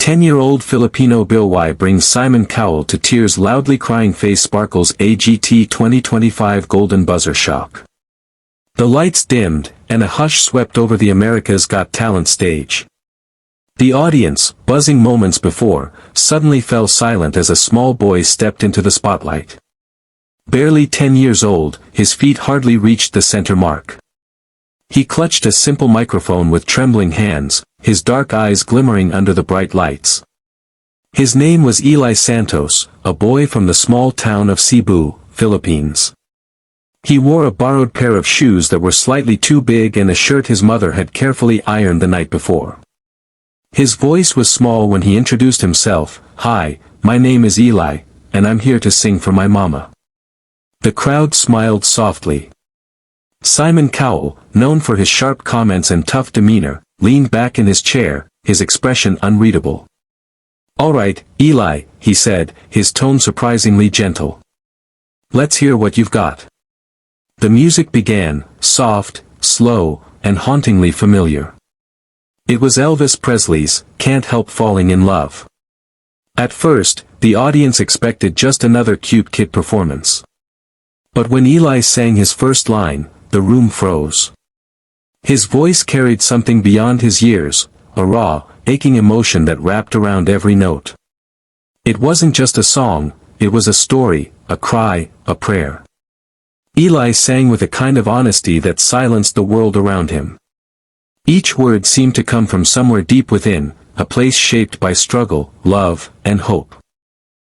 10-year-old Filipino boy brings Simon Cowell to tears, loudly crying face sparkles AGT 2025 Golden Buzzer shock. The lights dimmed, and a hush swept over the America's Got Talent stage. The audience, buzzing moments before, suddenly fell silent as a small boy stepped into the spotlight. Barely 10 years old, his feet hardly reached the center mark. He clutched a simple microphone with trembling hands, his dark eyes glimmering under the bright lights. His name was Eli Santos, a boy from the small town of Cebu, Philippines. He wore a borrowed pair of shoes that were slightly too big and a shirt his mother had carefully ironed the night before. His voice was small when he introduced himself. "Hi, my name is Eli, and I'm here to sing for my mama." The crowd smiled softly. Simon Cowell, known for his sharp comments and tough demeanor, leaned back in his chair, his expression unreadable. "All right, Eli," he said, his tone surprisingly gentle. "Let's hear what you've got." The music began, soft, slow, and hauntingly familiar. It was Elvis Presley's "Can't Help Falling in Love." At first, the audience expected just another cute kid performance. But when Eli sang his first line, the room froze. His voice carried something beyond his years, a raw, aching emotion that wrapped around every note. It wasn't just a song, it was a story, a cry, a prayer. Eli sang with a kind of honesty that silenced the world around him. Each word seemed to come from somewhere deep within, a place shaped by struggle, love, and hope.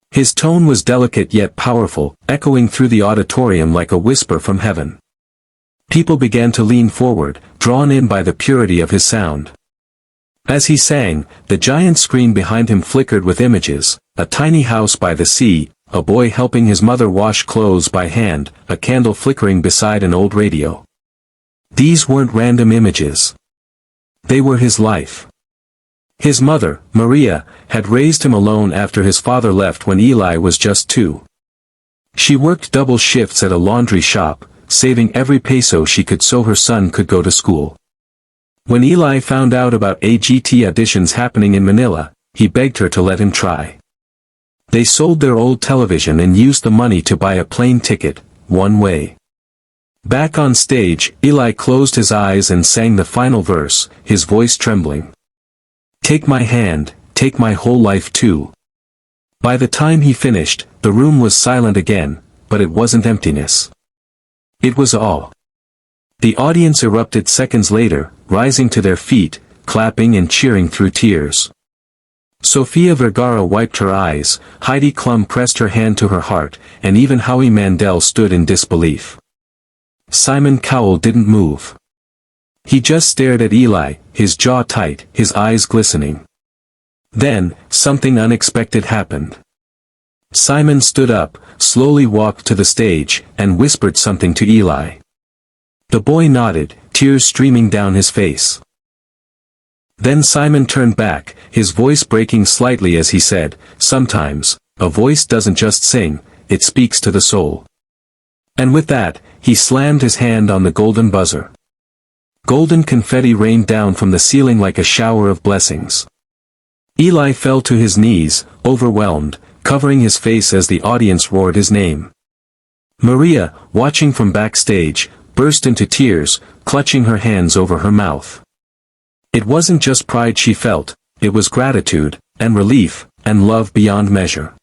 His tone was delicate yet powerful, echoing through the auditorium like a whisper from heaven. People began to lean forward, drawn in by the purity of his sound. As he sang, the giant screen behind him flickered with images: a tiny house by the sea, a boy helping his mother wash clothes by hand, a candle flickering beside an old radio. These weren't random images. They were his life. His mother, Maria, had raised him alone after his father left when Eli was just 2. She worked double shifts at a laundry shop, saving every peso she could so her son could go to school. When Eli found out about AGT auditions happening in Manila, he begged her to let him try. They sold their old television and used the money to buy a plane ticket, one way. Back on stage, Eli closed his eyes and sang the final verse, his voice trembling. "Take my hand, take my whole life too." By the time he finished, the room was silent again, but it wasn't emptiness. It was awe. The audience erupted seconds later, rising to their feet, clapping and cheering through tears. Sofia Vergara wiped her eyes, Heidi Klum pressed her hand to her heart, and even Howie Mandel stood in disbelief. Simon Cowell didn't move. He just stared at Eli, his jaw tight, his eyes glistening. Then, something unexpected happened. Simon stood up, slowly walked to the stage, and whispered something to Eli. The boy nodded, tears streaming down his face. Then Simon turned back, his voice breaking slightly as he said, "Sometimes, a voice doesn't just sing, it speaks to the soul." And with that, he slammed his hand on the golden buzzer. Golden confetti rained down from the ceiling like a shower of blessings. Eli fell to his knees, overwhelmed, covering his face as the audience roared his name. Maria, watching from backstage, burst into tears, clutching her hands over her mouth. It wasn't just pride she felt, it was gratitude, and relief, and love beyond measure.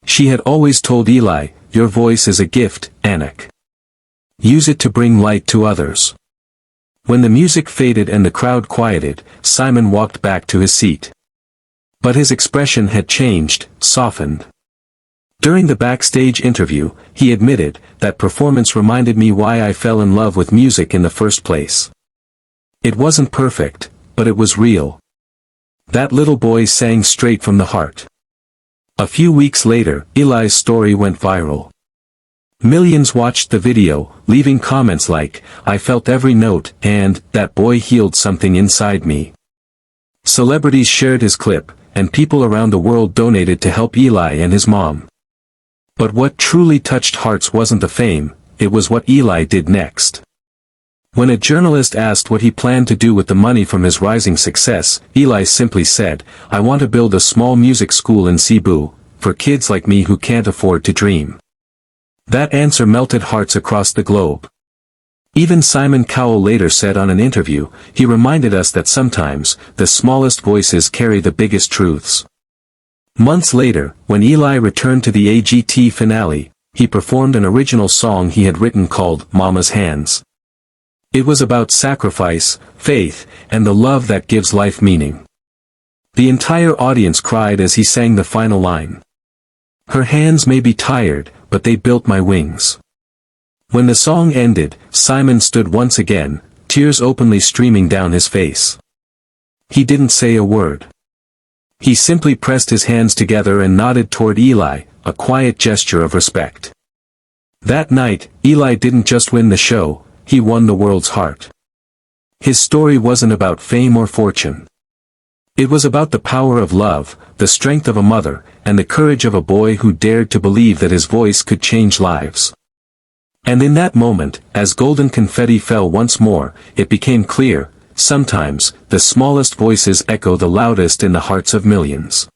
She had always told Eli, "Your voice is a gift, Anak. Use it to bring light to others." When the music faded and the crowd quieted, Simon walked back to his seat. But his expression had changed, softened. During the backstage interview, he admitted, "That performance reminded me why I fell in love with music in the first place. It wasn't perfect, but it was real." That little boy sang straight from the heart. A few weeks later, Eli's story went viral. Millions watched the video, leaving comments like, "I felt every note," and "That boy healed something inside me." Celebrities shared his clip, and people around the world donated to help Eli and his mom. But what truly touched hearts wasn't the fame, it was what Eli did next. When a journalist asked what he planned to do with the money from his rising success, Eli simply said, "I want to build a small music school in Cebu, for kids like me who can't afford to dream." That answer melted hearts across the globe. Even Simon Cowell later said on an interview, he reminded us that sometimes, the smallest voices carry the biggest truths. Months later, when Eli returned to the AGT finale, he performed an original song he had written called Mama's Hands. It was about sacrifice, faith, and the love that gives life meaning. The entire audience cried as he sang the final line. "Her hands may be tired, but they built my wings." When the song ended, Simon stood once again, tears openly streaming down his face. He didn't say a word. He simply pressed his hands together and nodded toward Eli, a quiet gesture of respect. That night, Eli didn't just win the show, he won the world's heart. His story wasn't about fame or fortune. It was about the power of love, the strength of a mother, and the courage of a boy who dared to believe that his voice could change lives. And in that moment, as golden confetti fell once more, it became clear, sometimes, the smallest voices echo the loudest in the hearts of millions.